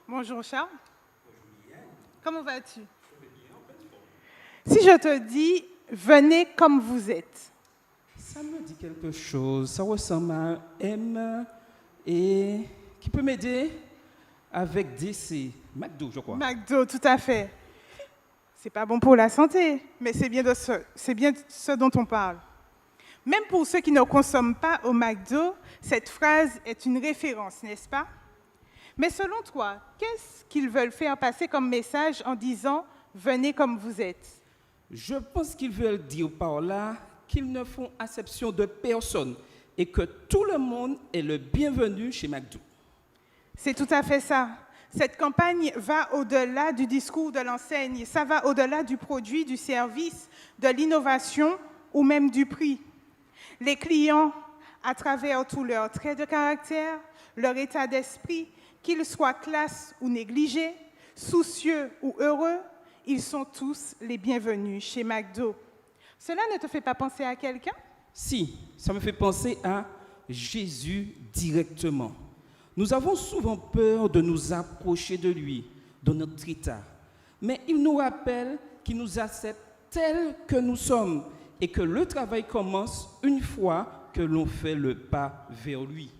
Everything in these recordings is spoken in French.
Bonjour Charles. Comment vas-tu? Si je te dis, venez comme vous êtes. Ça me dit quelque chose. Ça ressemble à un M et qui peut m'aider avec DC. McDo, je crois. McDo, tout à fait. C'est pas bon pour la santé, mais c'est bien de ce dont on parle. Même pour ceux qui ne consomment pas au McDo, cette phrase est une référence, n'est-ce pas? Mais selon toi, qu'est-ce qu'ils veulent faire passer comme message en disant « venez comme vous êtes » ? Je pense qu'ils veulent dire par là qu'ils ne font acception de personne et que tout le monde est le bienvenu chez McDo. C'est tout à fait ça. Cette campagne va au-delà du discours de l'enseigne, ça va au-delà du produit, du service, de l'innovation ou même du prix. Les clients, à travers tous leurs traits de caractère, leur état d'esprit, qu'ils soient classe ou négligés, soucieux ou heureux, ils sont tous les bienvenus chez McDo. Cela ne te fait pas penser à quelqu'un? Si, ça me fait penser à Jésus directement. Nous avons souvent peur de nous approcher de lui, de notre état. Mais il nous rappelle qu'il nous accepte tels que nous sommes et que le travail commence une fois que l'on fait le pas vers lui.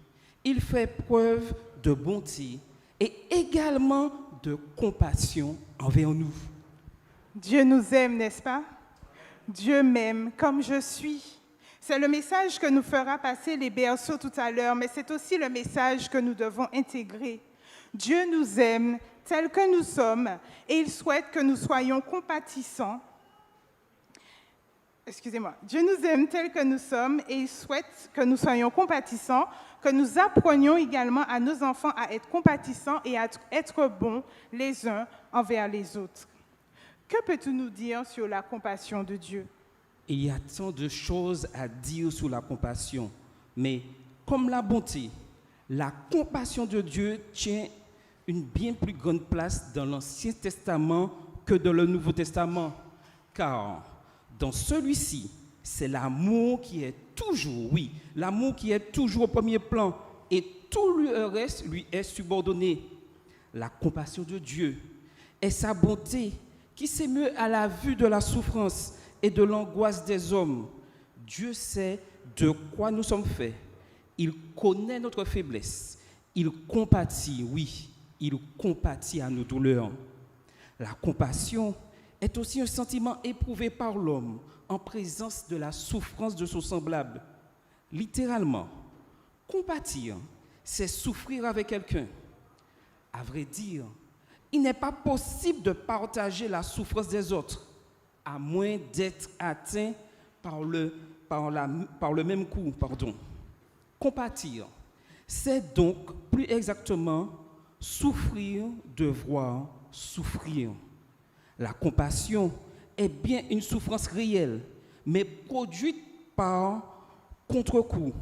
Il fait preuve de bonté et également de compassion envers nous. Dieu nous aime, n'est-ce pas? Dieu m'aime comme je suis. C'est le message que nous fera passer les berceaux tout à l'heure, mais c'est aussi le message que nous devons intégrer. Dieu nous aime tels que nous sommes et il souhaite que nous soyons compatissants. Dieu nous aime tels que nous sommes et il souhaite que nous soyons compatissants, que nous apprenions également à nos enfants à être compatissants et à être bons les uns envers les autres. Que peux-tu nous dire sur la compassion de Dieu? Il y a tant de choses à dire sur la compassion, mais comme la bonté, la compassion de Dieu tient une bien plus grande place dans l'Ancien Testament que dans le Nouveau Testament, car dans celui-ci, c'est l'amour qui est toujours, l'amour qui est toujours au premier plan et tout le reste lui est subordonné. La compassion de Dieu est sa bonté qui s'émeut à la vue de la souffrance et de l'angoisse des hommes. Dieu sait de quoi nous sommes faits. Il connaît notre faiblesse. Il compatit, il compatit à nos douleurs. La compassion est aussi un sentiment éprouvé par l'homme en présence de la souffrance de son semblable. Littéralement, compatir, c'est souffrir avec quelqu'un. À vrai dire, il n'est pas possible de partager la souffrance des autres, à moins d'être atteint par le même coup. Compatir, c'est donc plus exactement souffrir de voir souffrir. La compassion est bien une souffrance réelle, mais produite par contre-coup,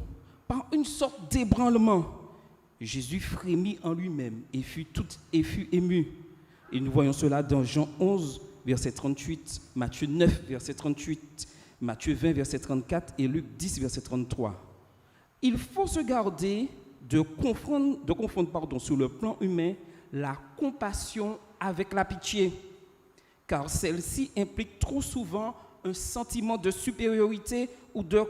par une sorte d'ébranlement. Jésus frémit en lui-même et fut ému. Et nous voyons cela dans Jean 11, verset 38, Matthieu 9, verset 38, Matthieu 20, verset 34 et Luc 10, verset 33. Il faut se garder de confondre sur le plan humain la compassion avec la pitié, car celle-ci implique trop souvent un sentiment de supériorité ou de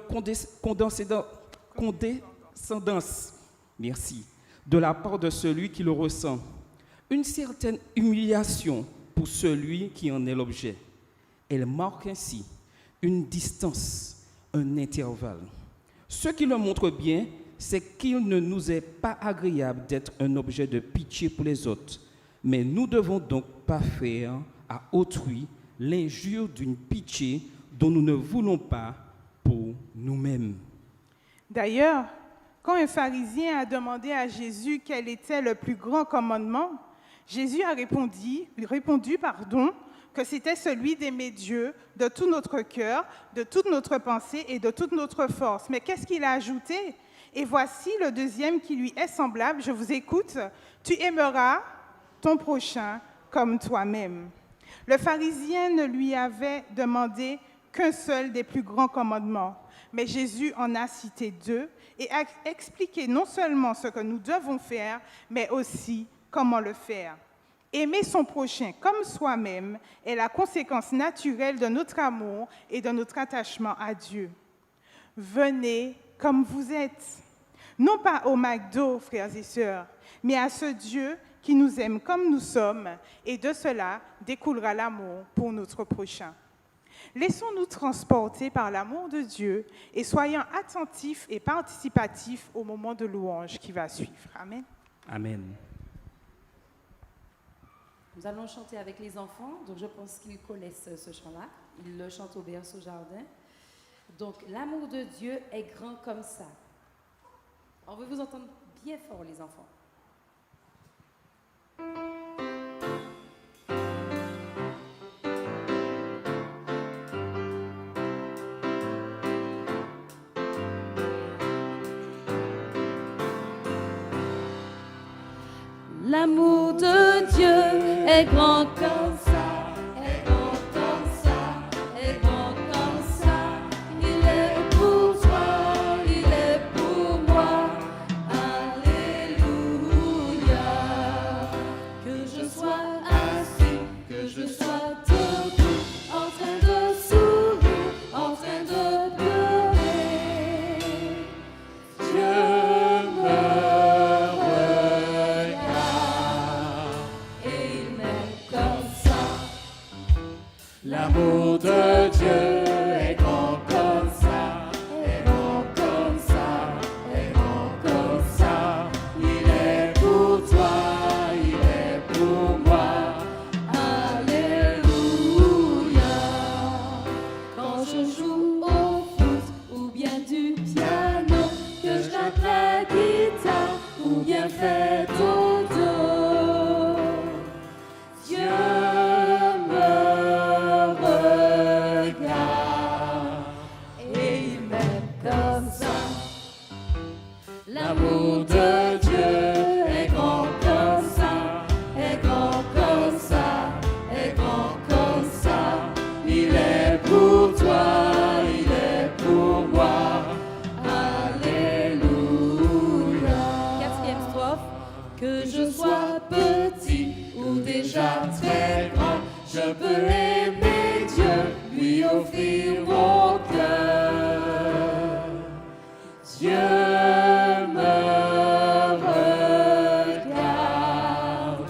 condescendance. Merci. De la part de celui qui le ressent. Une certaine humiliation pour celui qui en est l'objet. Elle marque ainsi une distance, un intervalle. Ce qui le montre bien, c'est qu'il ne nous est pas agréable d'être un objet de pitié pour les autres. Mais nous ne devons donc pas faire à autrui l'injure d'une pitié dont nous ne voulons pas pour nous-mêmes. D'ailleurs, quand un pharisien a demandé à Jésus quel était le plus grand commandement, Jésus a répondu que c'était celui d'aimer Dieu de tout notre cœur, de toute notre pensée et de toute notre force. Mais qu'est-ce qu'il a ajouté? Et voici le deuxième qui lui est semblable. Je vous écoute. Tu aimeras ton prochain comme toi-même. Le pharisien ne lui avait demandé qu'un seul des plus grands commandements. Mais Jésus en a cité deux et a expliqué non seulement ce que nous devons faire, mais aussi comment le faire. Aimer son prochain comme soi-même est la conséquence naturelle de notre amour et de notre attachement à Dieu. Venez comme vous êtes, non pas au McDo, frères et sœurs, mais à ce Dieu qui nous aime comme nous sommes, et de cela découlera l'amour pour notre prochain. Laissons-nous transporter par l'amour de Dieu et soyons attentifs et participatifs au moment de louange qui va suivre. Amen. Amen. Nous allons chanter avec les enfants, donc je pense qu'ils connaissent ce chant-là. Ils le chantent au berceau jardin. Donc, l'amour de Dieu est grand comme ça. On veut vous entendre bien fort, les enfants. L'amour de Dieu est grand comme ça, est grand comme ça, est grand comme ça. Il est pour toi, il est pour moi. Alléluia. Que je sois assis, que je sois debout, en train de sourire, en train de pleurer. Dieu me l'amour de Dieu est grand comme ça, est grand comme ça, est grand comme ça. Il est pour toi, il est pour moi. Alléluia. Quand je joue au foot ou bien du piano, que je tape la guitare ou bien fais dodo, Dieu l'amour de Dieu est grand comme ça, est grand comme ça, est grand comme ça. Il est pour toi, il est pour moi. Alléluia. Quatrième strophe. Que je sois petit ou déjà très grand, je peux aimer Dieu, lui offrir mon cœur. Dieu me regarde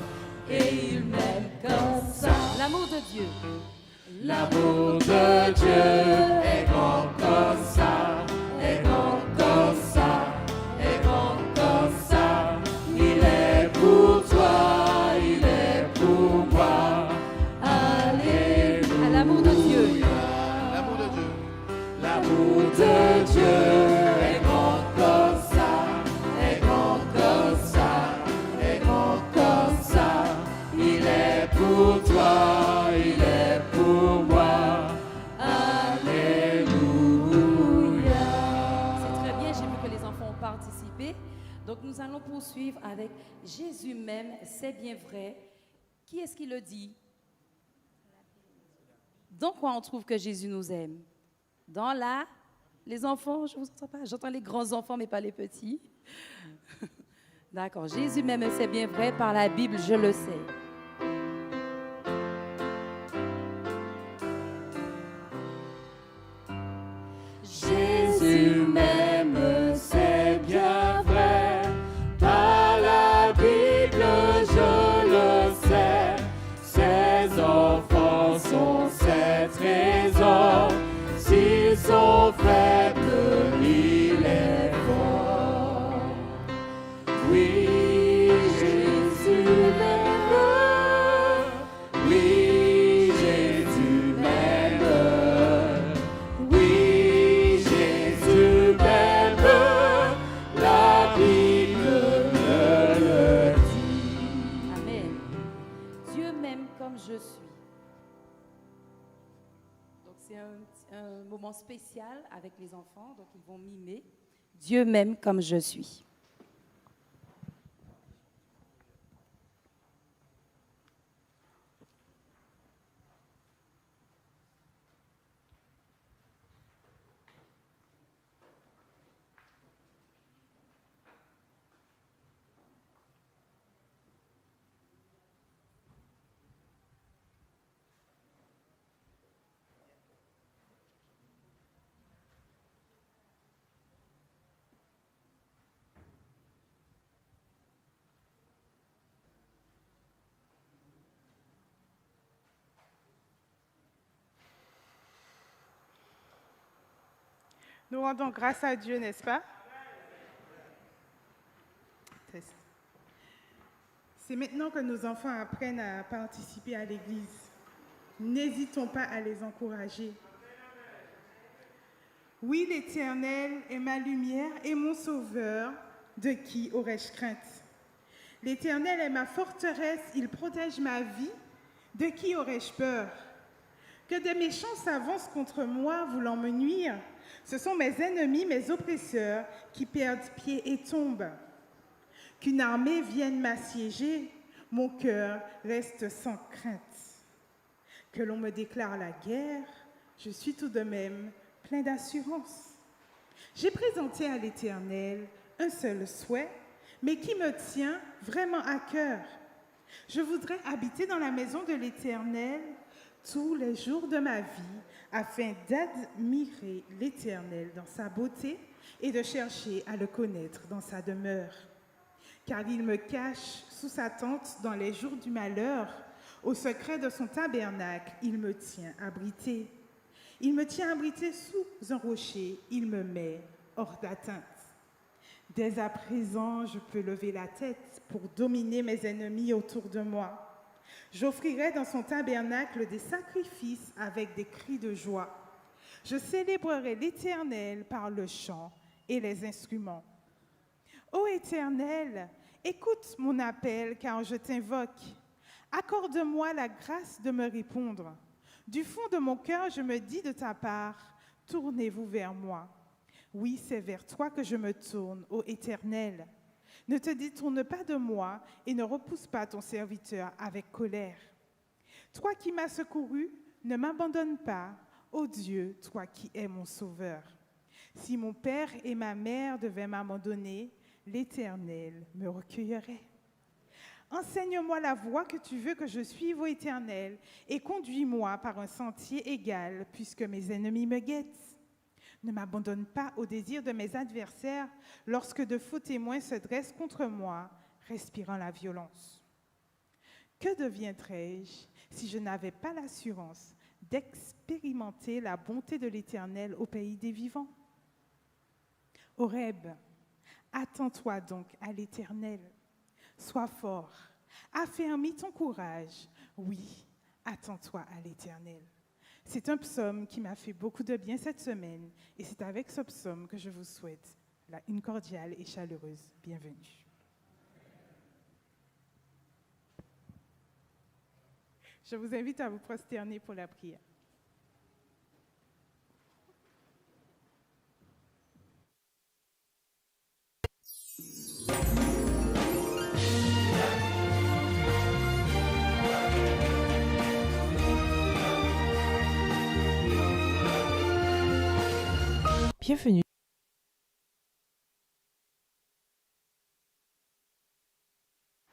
et il m'aime comme ça. L'amour de Dieu. L'amour de Dieu est grand comme ça, est grand comme ça, est grand comme ça. Il est pour toi, il est pour moi. Alléluia. L'amour de Dieu. L'amour de Dieu. L'amour de Dieu est grand comme ça, est grand comme ça, est grand comme ça. Il est pour toi, il est pour moi. Alléluia. C'est très bien, j'ai vu que les enfants ont participé. Donc nous allons poursuivre avec Jésus même, c'est bien vrai. Qui est-ce qui le dit? Dans quoi on trouve que Jésus nous aime? Dans la... Les enfants, je ne vous entends pas. J'entends les grands enfants, mais pas les petits. D'accord. Jésus même, c'est bien vrai. Par la Bible, je le sais. Jésus m'aime, c'est bien vrai. Par la Bible, je le sais. Ses enfants sont ses trésors. S'ils sont faibles, il est fort. Oui, Jésus m'aime. Oui, Jésus m'aime. Oui, Jésus m'aime. La Bible me le dit. Amen. Dieu m'aime comme je suis. Donc c'est un moment spécial avec les enfants, donc ils vont mimer. Dieu m'aime comme je suis. Nous rendons grâce à Dieu, n'est-ce pas? C'est maintenant que nos enfants apprennent à participer à l'Église. N'hésitons pas à les encourager. Oui, l'Éternel est ma lumière et mon sauveur, de qui aurais-je crainte? L'Éternel est ma forteresse, il protège ma vie, de qui aurais-je peur? Que des méchants s'avancent contre moi, voulant me nuire. Ce sont mes ennemis, mes oppresseurs, qui perdent pied et tombent. Qu'une armée vienne m'assiéger, mon cœur reste sans crainte. Que l'on me déclare la guerre, je suis tout de même plein d'assurance. J'ai présenté à l'Éternel un seul souhait, mais qui me tient vraiment à cœur. Je voudrais habiter dans la maison de l'Éternel tous les jours de ma vie, afin d'admirer l'Éternel dans sa beauté et de chercher à le connaître dans sa demeure. Car il me cache sous sa tente dans les jours du malheur, au secret de son tabernacle, il me tient abrité. Il me tient abrité sous un rocher, il me met hors d'atteinte. Dès à présent, je peux lever la tête pour dominer mes ennemis autour de moi. J'offrirai dans son tabernacle des sacrifices avec des cris de joie. Je célébrerai l'Éternel par le chant et les instruments. Ô Éternel, écoute mon appel car je t'invoque. Accorde-moi la grâce de me répondre. Du fond de mon cœur, je me dis de ta part, tournez-vous vers moi. Oui, c'est vers toi que je me tourne, ô Éternel. Ne te détourne pas de moi et ne repousse pas ton serviteur avec colère. Toi qui m'as secouru, ne m'abandonne pas, ô Dieu, toi qui es mon sauveur. Si mon père et ma mère devaient m'abandonner, l'Éternel me recueillerait. Enseigne-moi la voie que tu veux que je suive, ô Éternel, et conduis-moi par un sentier égal, puisque mes ennemis me guettent. Ne m'abandonne pas au désir de mes adversaires lorsque de faux témoins se dressent contre moi, respirant la violence. Que deviendrais-je si je n'avais pas l'assurance d'expérimenter la bonté de l'Éternel au pays des vivants? Horeb, attends-toi donc à l'Éternel. Sois fort, affermis ton courage. Oui, attends-toi à l'Éternel. C'est un psaume qui m'a fait beaucoup de bien cette semaine et c'est avec ce psaume que je vous souhaite une cordiale et chaleureuse bienvenue. Je vous invite à vous prosterner pour la prière. Bienvenue.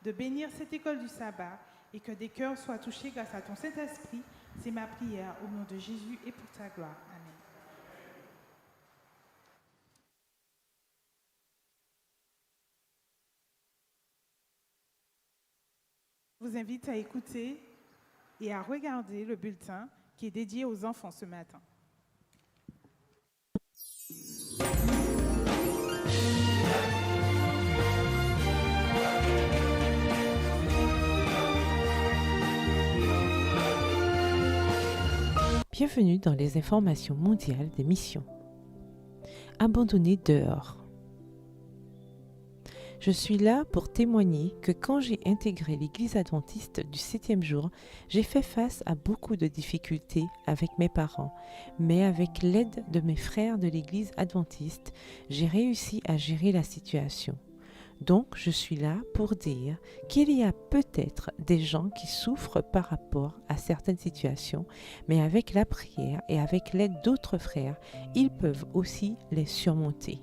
De bénir cette école du sabbat et que des cœurs soient touchés grâce à ton Saint-Esprit, c'est ma prière au nom de Jésus et pour ta gloire. Amen. Je vous invite à écouter et à regarder le bulletin qui est dédié aux enfants ce matin. Bienvenue dans les informations mondiales des missions. Abandonné dehors. Je suis là pour témoigner que quand j'ai intégré l'Église adventiste du 7e jour, j'ai fait face à beaucoup de difficultés avec mes parents, mais avec l'aide de mes frères de l'Église adventiste, j'ai réussi à gérer la situation. Donc, je suis là pour dire qu'il y a peut-être des gens qui souffrent par rapport à certaines situations, mais avec la prière et avec l'aide d'autres frères, ils peuvent aussi les surmonter.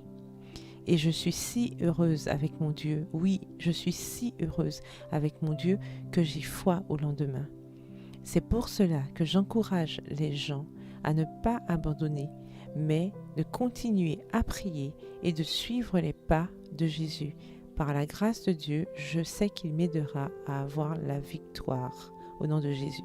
Et je suis si heureuse avec mon Dieu, oui, je suis si heureuse avec mon Dieu que j'ai foi au lendemain. C'est pour cela que j'encourage les gens à ne pas abandonner, mais de continuer à prier et de suivre les pas de Jésus. Par la grâce de Dieu, je sais qu'il m'aidera à avoir la victoire au nom de Jésus.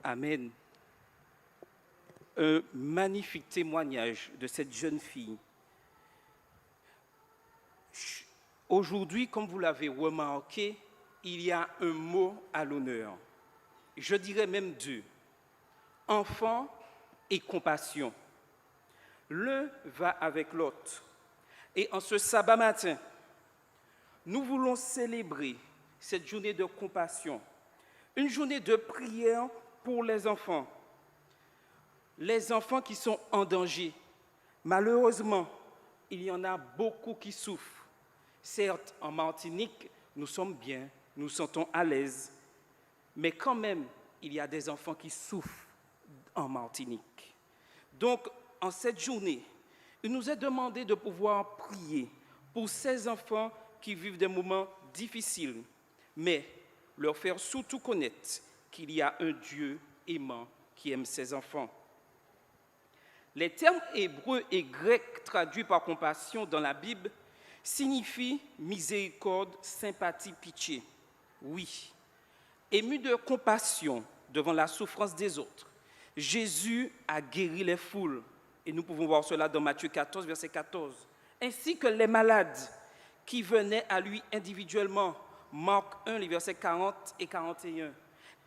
Amen. Un magnifique témoignage de cette jeune fille. Aujourd'hui, comme vous l'avez remarqué, il y a un mot à l'honneur. Je dirais même deux. Enfant et compassion. L'un va avec l'autre. Et en ce sabbat matin, nous voulons célébrer cette journée de compassion, une journée de prière pour les enfants qui sont en danger. Malheureusement, il y en a beaucoup qui souffrent. Certes, en Martinique, nous sommes bien, nous sentons à l'aise, mais quand même, il y a des enfants qui souffrent en Martinique. Donc, en cette journée, il nous est demandé de pouvoir prier pour ces enfants qui vivent des moments difficiles, mais leur faire surtout connaître qu'il y a un Dieu aimant qui aime ses enfants. Les termes hébreux et grecs traduits par compassion dans la Bible signifient miséricorde, sympathie, pitié. Oui, ému de compassion devant la souffrance des autres, Jésus a guéri les foules. Et nous pouvons voir cela dans Matthieu 14, verset 14. Ainsi que les malades qui venaient à lui individuellement. Marc 1, les versets 40 et 41.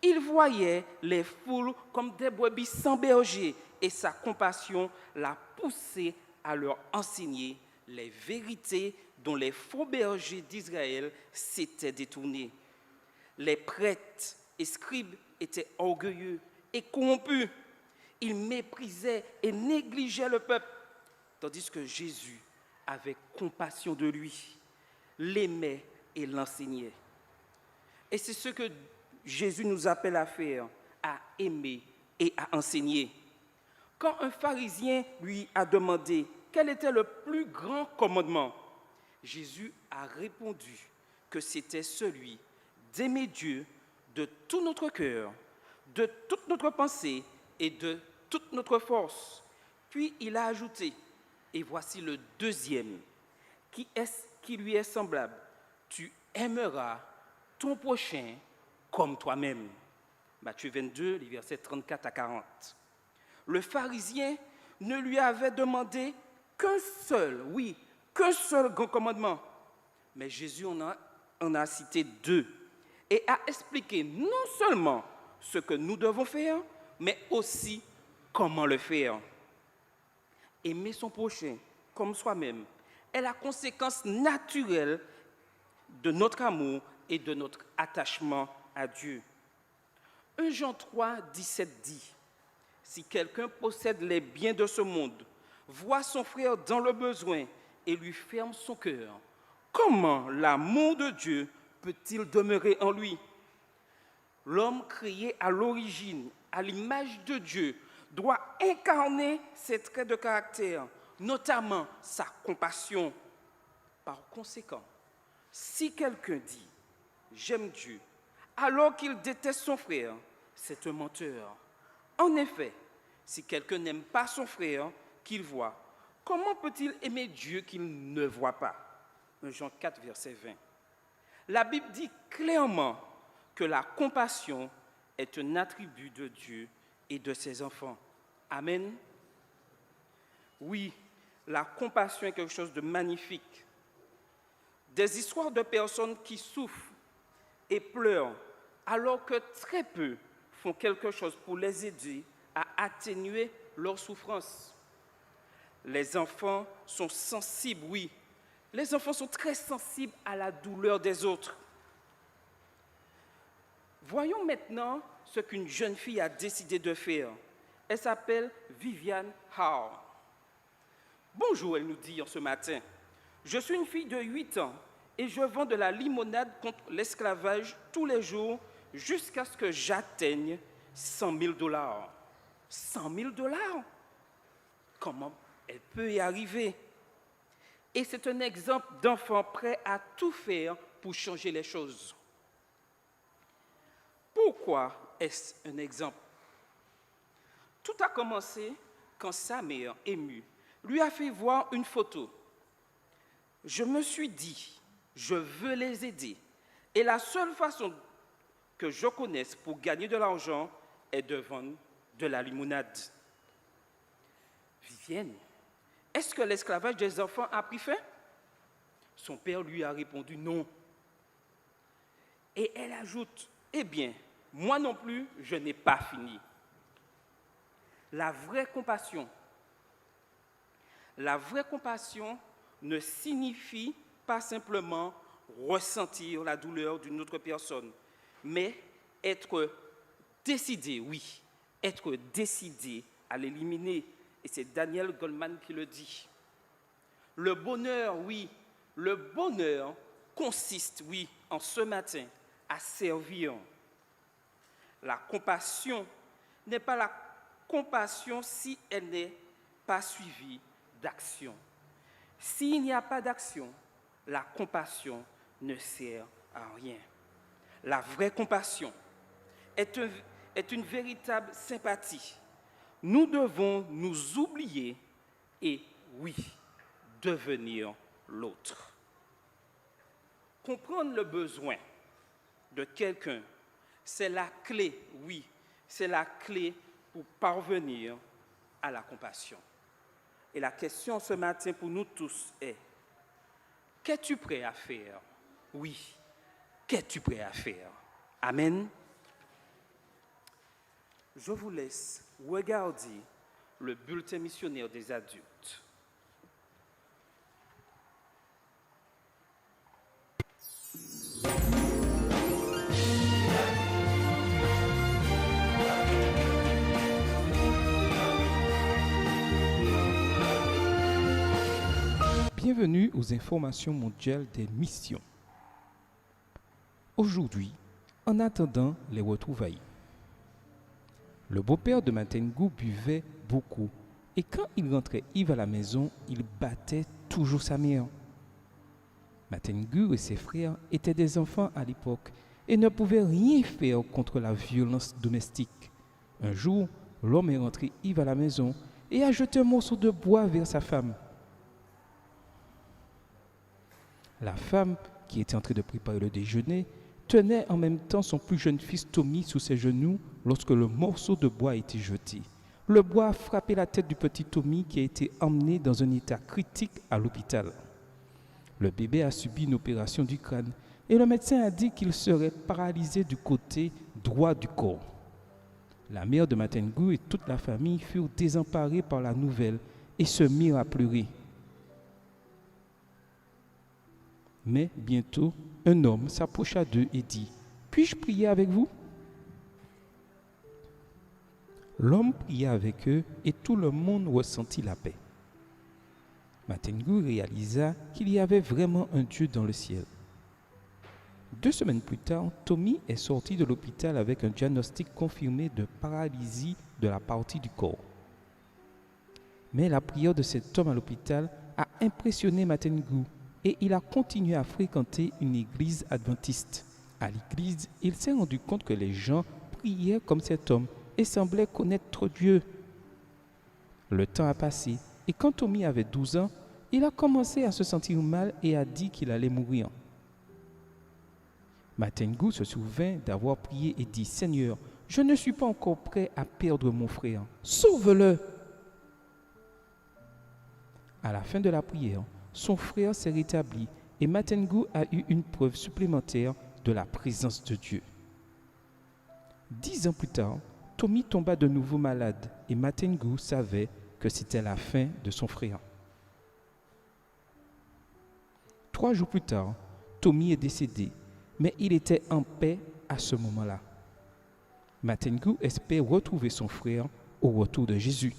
Il voyait les foules comme des brebis sans berger et sa compassion l'a poussé à leur enseigner les vérités dont les faux bergers d'Israël s'étaient détournés. Les prêtres et scribes étaient orgueilleux et corrompus. Ils méprisaient et négligeaient le peuple, tandis que Jésus avait compassion de lui, l'aimait et l'enseignait. Et c'est ce que Jésus nous appelle à faire, à aimer et à enseigner. Quand un pharisien lui a demandé quel était le plus grand commandement, Jésus a répondu que c'était celui d'aimer Dieu de tout notre cœur, de toute notre pensée et de toute notre force. Puis il a ajouté, et voici le deuxième, qui lui est semblable. Tu aimeras ton prochain comme toi-même. Matthieu 22, les versets 34 à 40. Le pharisien ne lui avait demandé qu'un seul grand commandement. Mais Jésus en a cité deux et a expliqué non seulement ce que nous devons faire, mais aussi comment le faire. Aimer son prochain comme soi-même est la conséquence naturelle de notre amour et de notre attachement à Dieu. 1 Jean 3, 17 dit, « Si quelqu'un possède les biens de ce monde, voit son frère dans le besoin et lui ferme son cœur, comment l'amour de Dieu peut-il demeurer en lui ?» L'homme créé à l'origine, à l'image de Dieu, doit incarner ses traits de caractère, notamment sa compassion. Par conséquent, si quelqu'un dit « j'aime Dieu » alors qu'il déteste son frère, c'est un menteur. En effet, si quelqu'un n'aime pas son frère qu'il voit, comment peut-il aimer Dieu qu'il ne voit pas? 1 Jean 4, verset 20. La Bible dit clairement que la compassion est un attribut de Dieu et de ses enfants. Amen. Oui, la compassion est quelque chose de magnifique. Des histoires de personnes qui souffrent et pleurent alors que très peu font quelque chose pour les aider à atténuer leur souffrance. Les enfants sont sensibles, oui. Les enfants sont très sensibles à la douleur des autres. Voyons maintenant ce qu'une jeune fille a décidé de faire. Elle s'appelle Viviane Howe. Bonjour, elle nous dit ce matin. Je suis une fille de 8 ans et je vends de la limonade contre l'esclavage tous les jours jusqu'à ce que j'atteigne $100 000. $100 000? Comment elle peut y arriver? Et c'est un exemple d'enfant prêt à tout faire pour changer les choses. Pourquoi est-ce un exemple? Tout a commencé quand sa mère, émue, lui a fait voir une photo. Je me suis dit, je veux les aider. Et la seule façon que je connaisse pour gagner de l'argent est de vendre de la limonade. Vivienne, est-ce que l'esclavage des enfants a pris fin? Son père lui a répondu non. Et elle ajoute, eh bien, moi non plus, je n'ai pas fini. La vraie compassion ne signifie pas simplement ressentir la douleur d'une autre personne, mais être décidé, être décidé à l'éliminer. Et c'est Daniel Goleman qui le dit. Le bonheur consiste, en ce matin, à servir. La compassion n'est pas la compassion si elle n'est pas suivie d'action. S'il n'y a pas d'action, la compassion ne sert à rien. La vraie compassion est une véritable sympathie. Nous devons nous oublier et, devenir l'autre. Comprendre le besoin de quelqu'un, c'est la clé, c'est la clé pour parvenir à la compassion. Et la question ce matin pour nous tous est, qu'es-tu prêt à faire? Qu'es-tu prêt à faire? Amen. Je vous laisse regarder le bulletin missionnaire des adultes. Bienvenue aux informations mondiales des missions. Aujourd'hui, en attendant les retrouvailles, le beau-père de Matengu buvait beaucoup et quand il rentrait Yves à la maison, il battait toujours sa mère. Matengu et ses frères étaient des enfants à l'époque et ne pouvaient rien faire contre la violence domestique. Un jour, l'homme est rentré Yves à la maison et a jeté un morceau de bois vers sa femme. La femme, qui était en train de préparer le déjeuner, tenait en même temps son plus jeune fils Tommy sous ses genoux lorsque le morceau de bois a été jeté. Le bois a frappé la tête du petit Tommy qui a été emmené dans un état critique à l'hôpital. Le bébé a subi une opération du crâne et le médecin a dit qu'il serait paralysé du côté droit du corps. La mère de Matengu et toute la famille furent désemparés par la nouvelle et se mirent à pleurer. Mais bientôt, un homme s'approcha d'eux et dit « Puis-je prier avec vous ?» L'homme pria avec eux et tout le monde ressentit la paix. Matengu réalisa qu'il y avait vraiment un Dieu dans le ciel. 2 semaines plus tard, Tommy est sorti de l'hôpital avec un diagnostic confirmé de paralysie de la partie du corps. Mais la prière de cet homme à l'hôpital a impressionné Matengu et il a continué à fréquenter une église adventiste. À l'église, il s'est rendu compte que les gens priaient comme cet homme et semblaient connaître Dieu. Le temps a passé et quand Tommy avait 12 ans, il a commencé à se sentir mal et a dit qu'il allait mourir. Matengu se souvint d'avoir prié et dit « Seigneur, je ne suis pas encore prêt à perdre mon frère. Sauve-le !» À la fin de la prière, son frère s'est rétabli et Matengu a eu une preuve supplémentaire de la présence de Dieu. 10 ans plus tard, Tommy tomba de nouveau malade et Matengu savait que c'était la fin de son frère. 3 jours plus tard, Tommy est décédé, mais il était en paix à ce moment-là. Matengu espère retrouver son frère au retour de Jésus.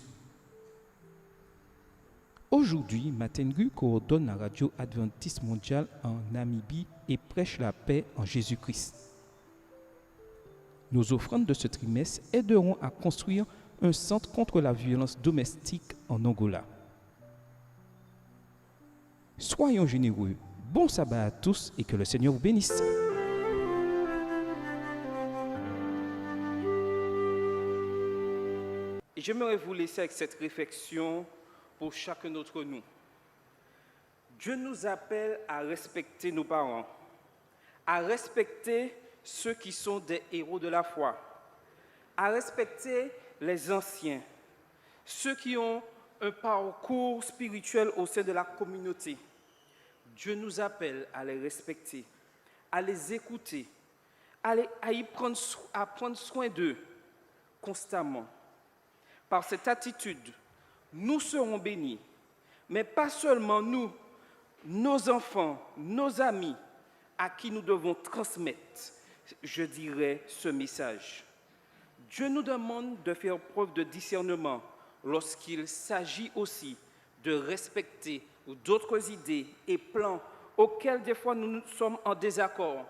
Aujourd'hui, Matengu coordonne la radio adventiste mondiale en Namibie et prêche la paix en Jésus-Christ. Nos offrandes de ce trimestre aideront à construire un centre contre la violence domestique en Angola. Soyons généreux. Bon sabbat à tous et que le Seigneur vous bénisse. Et j'aimerais vous laisser avec cette réflexion pour chacun d'entre nous. Dieu nous appelle à respecter nos parents, à respecter ceux qui sont des héros de la foi, à respecter les anciens, ceux qui ont un parcours spirituel au sein de la communauté. Dieu nous appelle à les respecter, à les écouter, à prendre soin d'eux constamment. Par cette attitude, nous serons bénis, mais pas seulement nous, nos enfants, nos amis, à qui nous devons transmettre, je dirais, ce message. Dieu nous demande de faire preuve de discernement lorsqu'il s'agit aussi de respecter d'autres idées et plans auxquels des fois nous sommes en désaccord.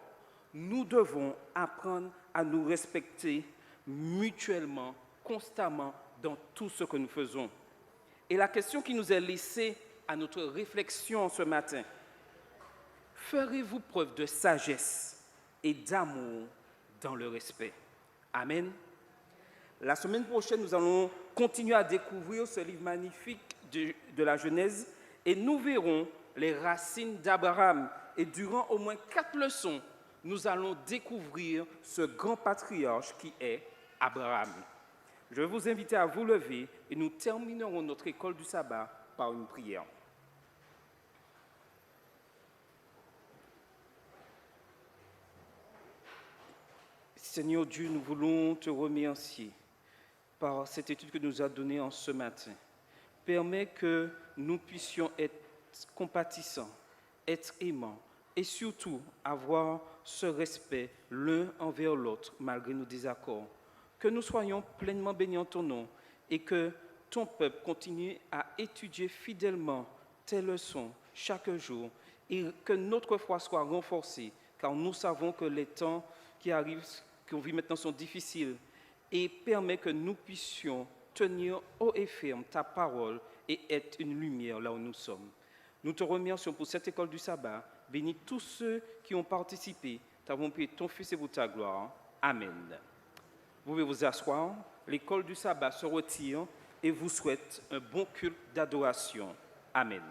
Nous devons apprendre à nous respecter mutuellement, constamment dans tout ce que nous faisons. Et la question qui nous est laissée à notre réflexion ce matin, ferez-vous preuve de sagesse et d'amour dans le respect? Amen. La semaine prochaine, nous allons continuer à découvrir ce livre magnifique de la Genèse et nous verrons les racines d'Abraham. Et durant au moins 4 leçons, nous allons découvrir ce grand patriarche qui est Abraham. Je vais vous inviter à vous lever et nous terminerons notre école du sabbat par une prière. Seigneur Dieu, nous voulons te remercier par cette étude que nous as donnée en ce matin. Permets que nous puissions être compatissants, être aimants et surtout avoir ce respect l'un envers l'autre malgré nos désaccords. Que nous soyons pleinement bénis en ton nom et que ton peuple continue à étudier fidèlement tes leçons chaque jour et que notre foi soit renforcée car nous savons que les temps qui arrivent, qu'on vit maintenant sont difficiles et permet que nous puissions tenir haut et ferme ta parole et être une lumière là où nous sommes. Nous te remercions pour cette école du sabbat. Bénis tous ceux qui ont participé. T'avons prié ton Fils et pour ta gloire. Amen. Vous pouvez vous asseoir. L'école du sabbat se retire et vous souhaite un bon culte d'adoration. Amen.